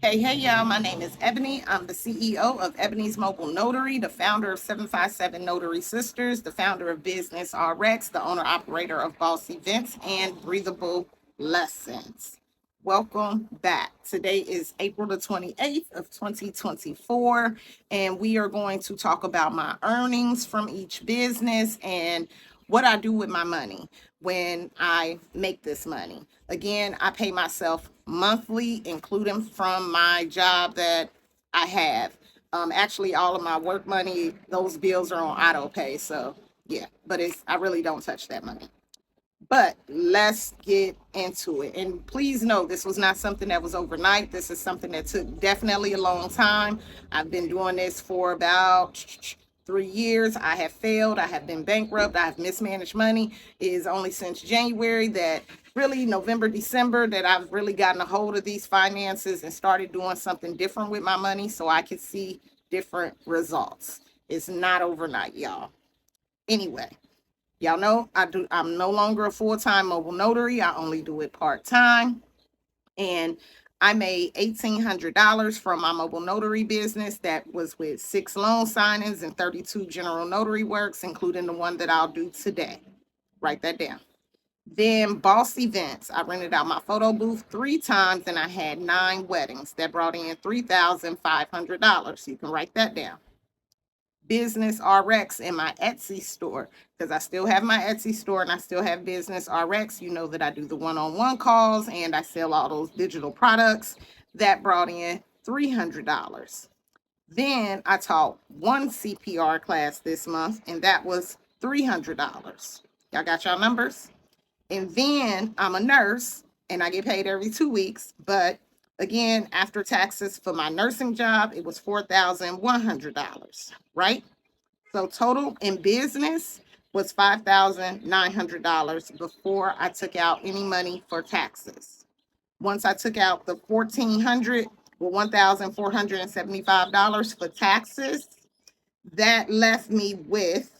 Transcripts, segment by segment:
Hey, y'all. My name is Ebony. I'm the CEO of Ebony's Mobile Notary, the founder of 757 Notary Sisters, the founder of Business RX, the owner operator of Boss Events and Breathable Lessons. Welcome back. Today is April the 28th of 2024, and we are going to talk about my earnings from each business and what I do with my money when I make this money. Again, I pay myself monthly, including from my job that I have. Actually, all of my work money, those bills are on auto pay. So yeah, but I really don't touch that money. But let's get into it. And please know this was not something that was overnight. This is something that took definitely a long time. I've been doing this for about 3 years. I have failed. I have been bankrupt. I have mismanaged money. It is only since January that really November, December that I've really gotten a hold of these finances and started doing something different with my money so I could see different results. It's not overnight, y'all. Anyway, y'all know I'm no longer a full-time mobile notary. I only do it part-time. And I made $1,800 from my mobile notary business that was with 6 loan signings and 32 general notary works, including the one that I'll do today. Write that down. Then Boss Events. I rented out my photo booth 3 times and I had 9 weddings that brought in $3,500. You can write that down. Business RX in my Etsy store because I still have my Etsy store and I still have Business RX. You know that I do the one-on-one calls and I sell all those digital products. That brought in $300. Then I taught one CPR class this month and that was $300. Y'all got y'all numbers? And then I'm a nurse and I get paid every 2 weeks. But again, after taxes for my nursing job, it was $4,100, right? So total in business was $5,900 before I took out any money for taxes. Once I took out the $1,475 for taxes, that left me with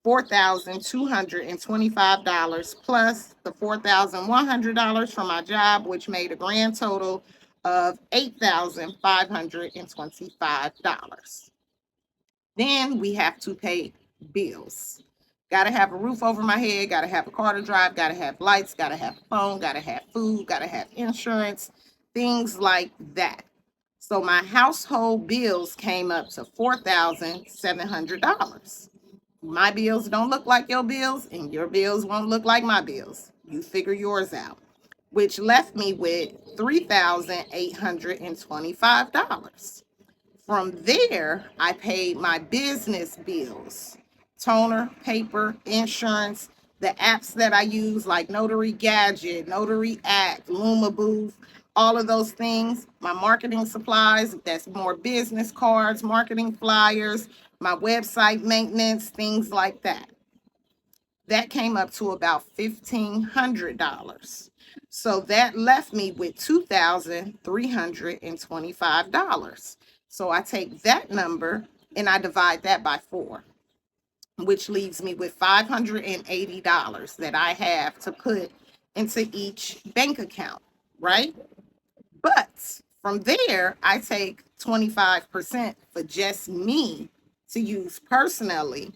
$4,225 plus the $4,100 from my job, which made a grand total of $8,525. Then we have to pay bills. Got to have a roof over my head, got to have a car to drive, got to have lights, got to have a phone, got to have food, got to have insurance, things like that. So my household bills came up to $4,700. My bills don't look like your bills, and your bills won't look like my bills. You figure yours out, which left me with $3,825. From there, I paid my business bills, toner, paper, insurance, the apps that I use like Notary Gadget, Notary Act, Luma Booth, all of those things, my marketing supplies, that's more business cards, marketing flyers, my website maintenance, things like that. That came up to about $1,500. So that left me with $2,325. So I take that number and I divide that by 4, which leaves me with $580 that I have to put into each bank account, right? But from there, I take 25% for just me to use personally.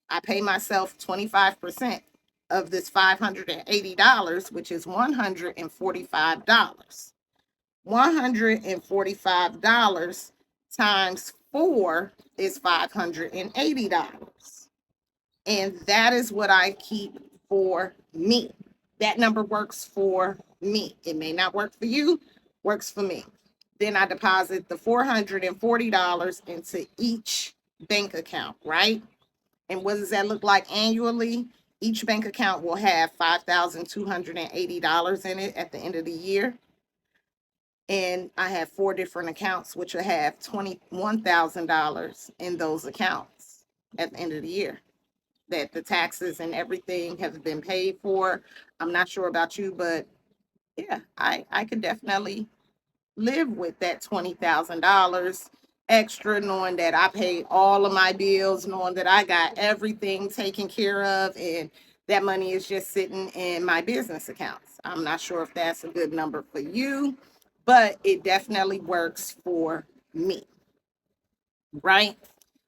I pay myself 25% of this $580, which is $145. $145 times 4 is $580. And that is what I keep for me. That number works for me. It may not work for you, works for me. Then I deposit the $440 into each bank account, right? And what does that look like annually? Each bank account will have $5,280 in it at the end of the year. And I have 4 different accounts, which will have $21,000 in those accounts at the end of the year. That the taxes and everything has been paid for. I'm not sure about you, but yeah, I could definitely live with that $20,000 extra, knowing that I paid all of my bills, knowing that I got everything taken care of, and that money is just sitting in my business accounts. I'm not sure if that's a good number for you, but it definitely works for me, right?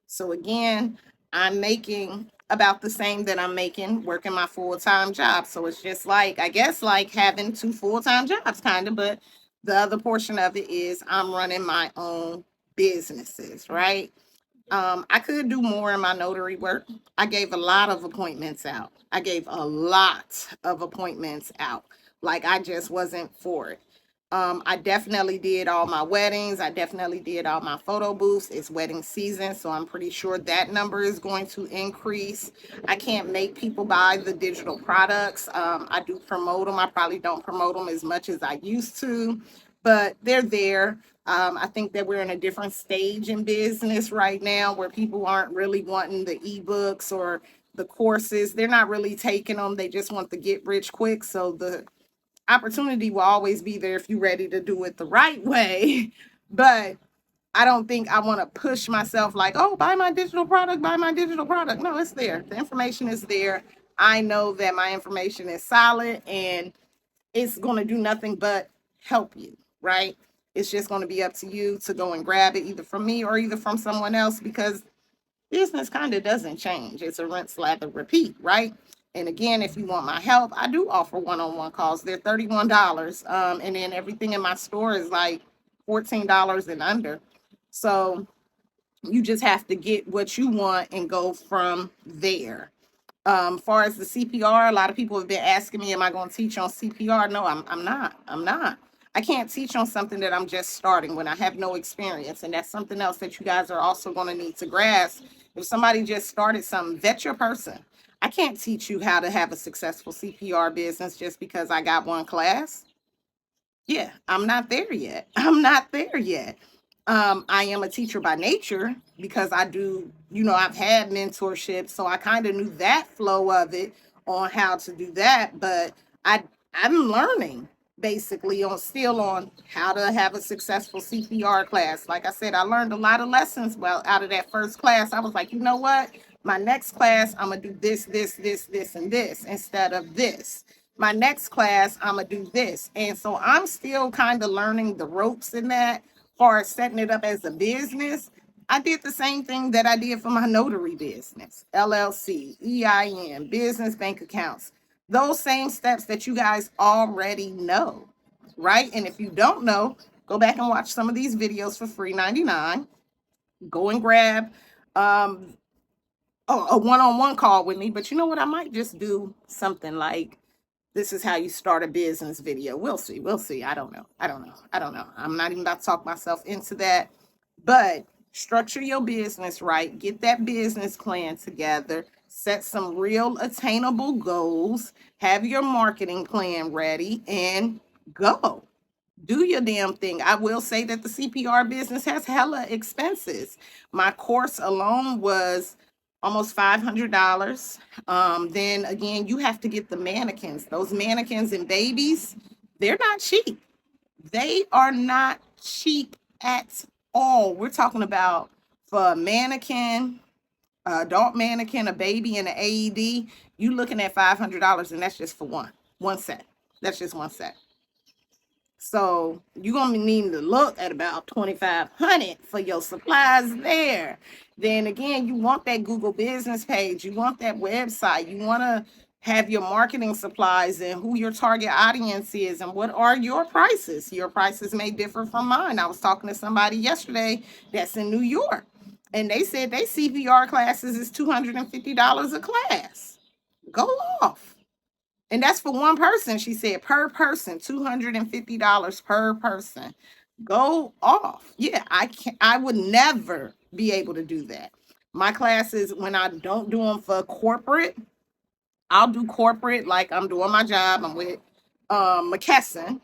So again, I'm making about the same that I'm making working my full-time job. So it's just like, I guess, like having two full-time jobs, kind of, but the other portion of it is I'm running my own businesses, right? I could do more in my notary work. I gave a lot of appointments out. I gave a lot of appointments out. Like I just wasn't for it. I definitely did all my weddings. I definitely did all my photo booths. It's wedding season, so I'm pretty sure that number is going to increase. I can't make people buy the digital products. I do promote them. I probably don't promote them as much as I used to, but they're there. I think that we're in a different stage in business right now where people aren't really wanting the ebooks or the courses. They're not really taking them. They just want the get rich quick. So the opportunity will always be there if you're ready to do it the right way. But I don't think I want to push myself like, oh, buy my digital product, buy my digital product. No, it's there. The information is there. I know that my information is solid and it's going to do nothing but help you, right? It's just going to be up to you to go and grab it either from me or either from someone else because business kind of doesn't change. It's a rinse, lather, repeat, right? And again, if you want my help, I do offer one-on-one calls. They're $31. And then everything in my store is like $14 and under. So you just have to get what you want and go from there. Far as the CPR, a lot of people have been asking me, am I going to teach on CPR? No, I'm not. I'm not. I can't teach on something that I'm just starting when I have no experience. And that's something else that you guys are also going to need to grasp. If somebody just started something, vet your person. I can't teach you how to have a successful CPR business just because I got one class. Yeah, I'm not there yet. I'm not there yet. I am a teacher by nature because I do, I've had mentorship, so I kind of knew that flow of it on how to do that. But I I'm learning basically on how to have a successful CPR class. Like I said, I learned a lot of lessons well out of that first class. I was like, you know what? My next class, I'm gonna do this, and this instead of this. My next class, I'm gonna do this. And so I'm still kind of learning the ropes in that, far as setting it up as a business. I did the same thing that I did for my notary business, LLC, EIN, business bank accounts, those same steps that you guys already know, right? And if you don't know, go back and watch some of these videos for free 99. Go and grab um, a one-on-one call with me. But you know what? I might just do something like this is how you start a business video. We'll see. We'll see. I don't know. I'm not even about to talk myself into that. But structure your business right. Get that business plan together. Set some real attainable goals. Have your marketing plan ready and go. Do your damn thing. I will say that the CPR business has hella expenses. My course alone was almost $500. Then again, you have to get the mannequins. Those mannequins and babies, they're not cheap. They are not cheap at all. We're talking about for a mannequin, adult mannequin, a baby, and an AED. You looking at $500, and that's just for one set. That's just one set. So you're gonna be needing to look at about 2,500 for your supplies there. Then again, you want that Google business page, you want that website, you want to have your marketing supplies and who your target audience is and what are your prices. Your prices may differ from mine. I was talking to somebody yesterday that's in New York, and they said they CPR classes is $250 a class. Go off. And that's for one person, she said, per person, $250 per person. Go off. Yeah, I would never be able to do that. My classes, when I don't do them for corporate, I'll do corporate like I'm doing my job. I'm with McKesson.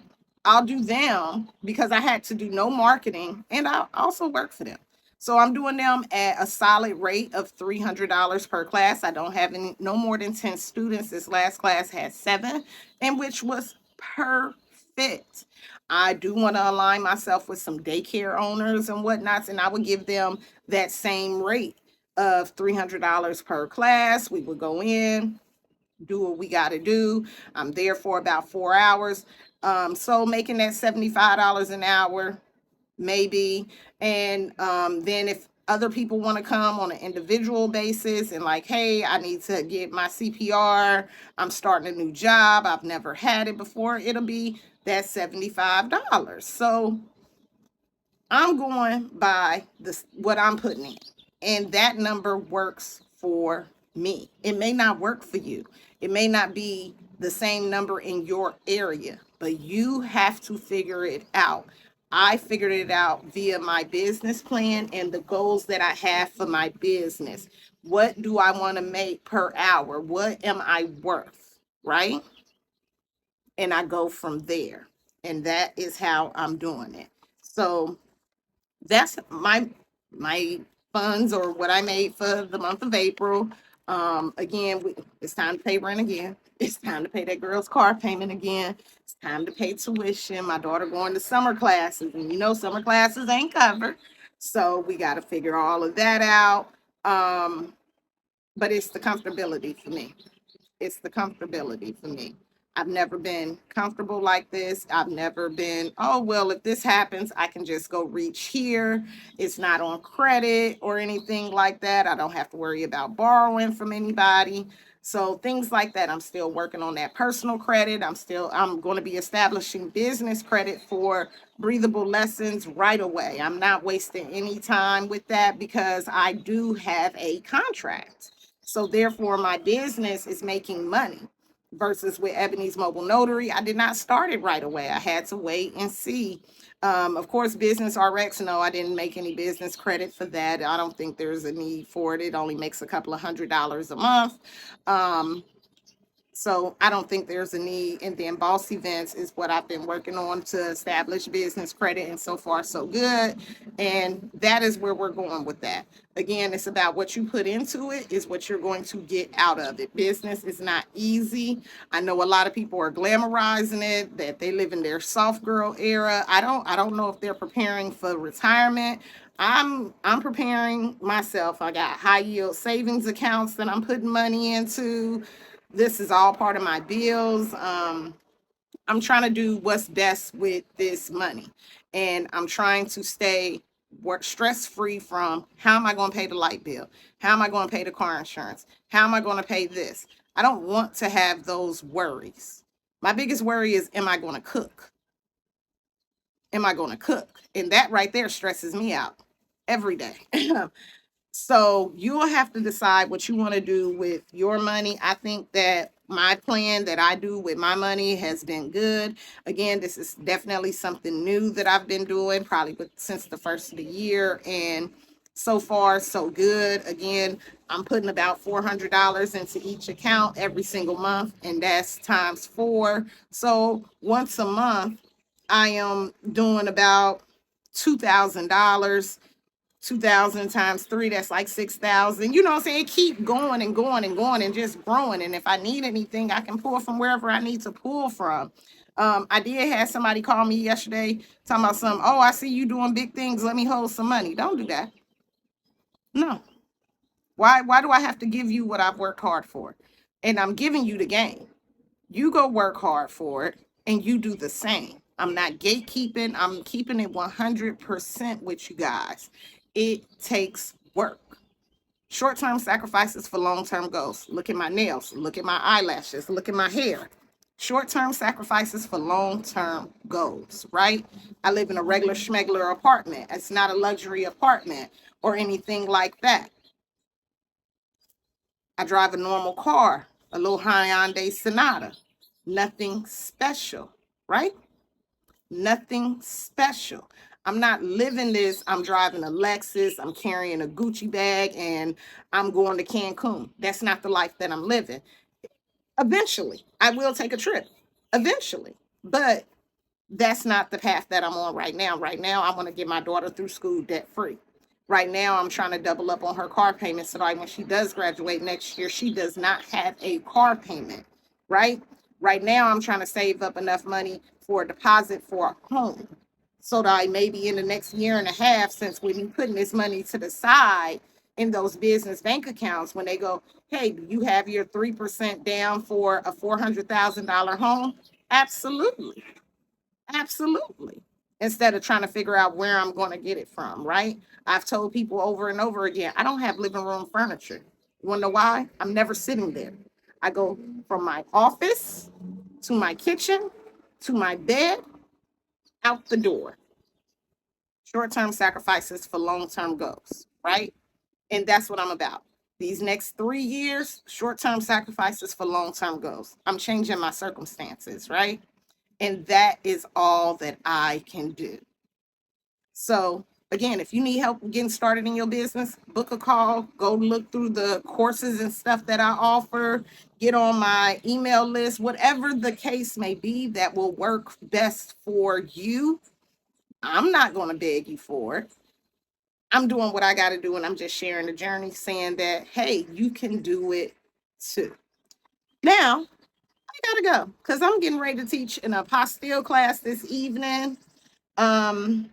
I'll do them because I had to do no marketing and I also work for them. So I'm doing them at a solid rate of $300 per class. I don't have no more than 10 students. This last class had 7, and which was perfect. I do want to align myself with some daycare owners and whatnots, and I would give them that same rate of $300 per class. We would go in, do what we got to do. I'm there for about 4 hours. So making that $75 an hour, maybe. And then if other people want to come on an individual basis and like, hey, I need to get my CPR, I'm starting a new job, I've never had it before, it'll be that $75. So I'm going by this what I'm putting in, and that number works for me. It may not work for you. It may not be the same number in your area, but you have to figure it out. I figured it out via my business plan and the goals that I have for my business. What do I want to make per hour? What am I worth? Right? And I go from there. And that is how I'm doing it. So that's my funds, or what I made for the month of April. Again, it's time to pay rent again. It's time to pay that girl's car payment again. It's time to pay tuition. My daughter going to summer classes, and summer classes ain't covered, so we got to figure all of that out. But it's the comfortability for me. It's the comfortability for me. I've never been comfortable like this. I've never been, oh, well, if this happens, I can just go reach here. It's not on credit or anything like that. I don't have to worry about borrowing from anybody. So things like that. I'm still working on that personal credit. I'm going to be establishing business credit for breathable lessons right away. I'm not wasting any time with that because I do have a contract. So therefore, my business is making money versus with Ebony's Mobile Notary. I did not start it right away. I had to wait and see. Of course, Business RX, no, I didn't make any business credit for that. I don't think there's a need for it. It only makes a couple of $100s a month. So I don't think there's a need. And then Boss Events is what I've been working on to establish business credit, and so far so good. And that is where we're going with that. Again, it's about what you put into it is what you're going to get out of it. Business is not easy. I know a lot of people are glamorizing it, that they live in their soft girl era. I don't know if they're preparing for retirement. I'm preparing myself. I got high yield savings accounts that I'm putting money into. This is all part of my bills. I'm trying to do what's best with this money, and I'm trying to stay work stress free from how am I going to pay the light bill? How am I going to pay the car insurance? How am I going to pay this? I don't want to have those worries. My biggest worry is, am I going to cook? Am I going to cook? And that right there stresses me out every day. So you will have to decide what you want to do with your money. I think that my plan that I do with my money has been good. Again, this is definitely something new that I've been doing probably since the first of the year. And so far, so good. Again, I'm putting about $400 into each account every single month, and that's times 4. So once a month, I am doing about $2,000. 2,000 times 3, that's like 6,000. You know what I'm saying? Keep going and going and going and just growing. And if I need anything, I can pull from wherever I need to pull from. I did have somebody call me yesterday talking about oh, I see you doing big things. Let me hold some money. Don't do that. No. Why do I have to give you what I've worked hard for? And I'm giving you the game. You go work hard for it and you do the same. I'm not gatekeeping. I'm keeping it 100% with you guys. It takes work. Short-term sacrifices for long-term goals. Look at my nails. Look at my eyelashes. Look at my hair. Short-term sacrifices for long-term goals, right? I live in a regular schmegler apartment. It's not a luxury apartment or anything like that. I drive a normal car, a little Hyundai Sonata. Nothing special, right? Nothing special. I'm not living this. I'm driving a Lexus. I'm carrying a Gucci bag and I'm going to Cancun. That's not the life that I'm living. Eventually, I will take a trip. Eventually. But that's not the path that I'm on right now. Right now, I want to get my daughter through school debt free. Right now, I'm trying to double up on her car payment so that when she does graduate next year, she does not have a car payment, right? Right now, I'm trying to save up enough money for a deposit for a home so that maybe in the next year and a half, since we've been putting this money to the side, in those business bank accounts when they go, hey, do you have your 3% down for a $400,000 home? Absolutely. Absolutely. Instead of trying to figure out where I'm going to get it from, right? I've told people over and over again, I don't have living room furniture. You want to know why? I'm never sitting there. I go from my office to my kitchen to my bed, out the door. Short term sacrifices for long term goals, right? And that's what I'm about. These next 3 years, short term sacrifices for long term goals. I'm changing my circumstances, right? And that is all that I can do. So, again, if you need help getting started in your business, book a call, go look through the courses and stuff that I offer, get on my email list, whatever the case may be that will work best for you. I'm not going to beg you for it. I'm doing what I got to do, and I'm just sharing the journey, saying that, hey, you can do it too. Now, I got to go because I'm getting ready to teach an apostille class this evening. Um,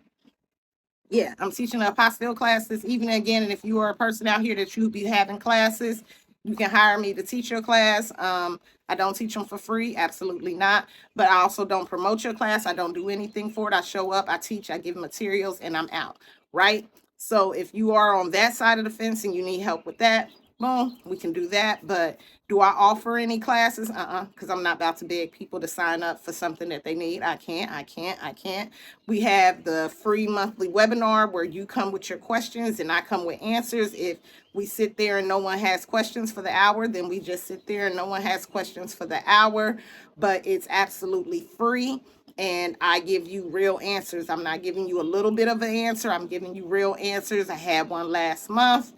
yeah, I'm teaching a apostille class this evening again. And if you are a person out here that you be having classes, you can hire me to teach your class. I don't teach them for free, absolutely not. But I also don't promote your class. I don't do anything for it. I show up, I teach, I give materials, and I'm out, right? So if you are on that side of the fence and you need help with that, boom, we can do that. But do I offer any classes? Because I'm not about to beg people to sign up for something that they need. I can't. We have the free monthly webinar where you come with your questions and I come with answers. If we sit there and no one has questions for the hour, then we just sit there and no one has questions for the hour. But it's absolutely free. And I give you real answers. I'm not giving you a little bit of an answer. I'm giving you real answers. I had one last month.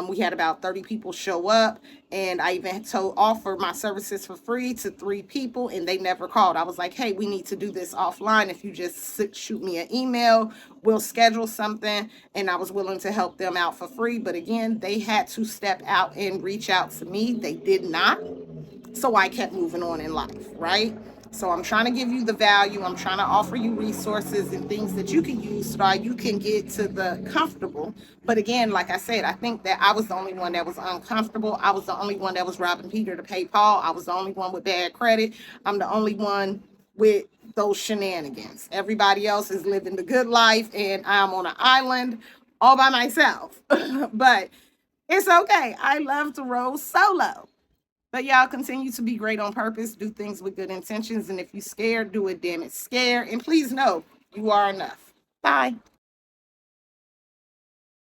We had about 30 people show up, and I even offer my services for free to 3 people, and they never called. I was like, hey, we need to do this offline. If you just shoot me an email, we'll schedule something. And I was willing to help them out for free. But again, they had to step out and reach out to me. They did not. So I kept moving on in life, right? So I'm trying to give you the value. I'm trying to offer you resources and things that you can use so that you can get to the comfortable. But again, like I said, I think that I was the only one that was uncomfortable. I was the only one that was robbing Peter to pay Paul. I was the only one with bad credit. I'm the only one with those shenanigans. Everybody else is living the good life, and I'm on an island all by myself. But it's okay. I love to roll solo. But y'all continue to be great on purpose, do things with good intentions. And if you're scared, do it, damn it, scared. And please know you are enough. Bye.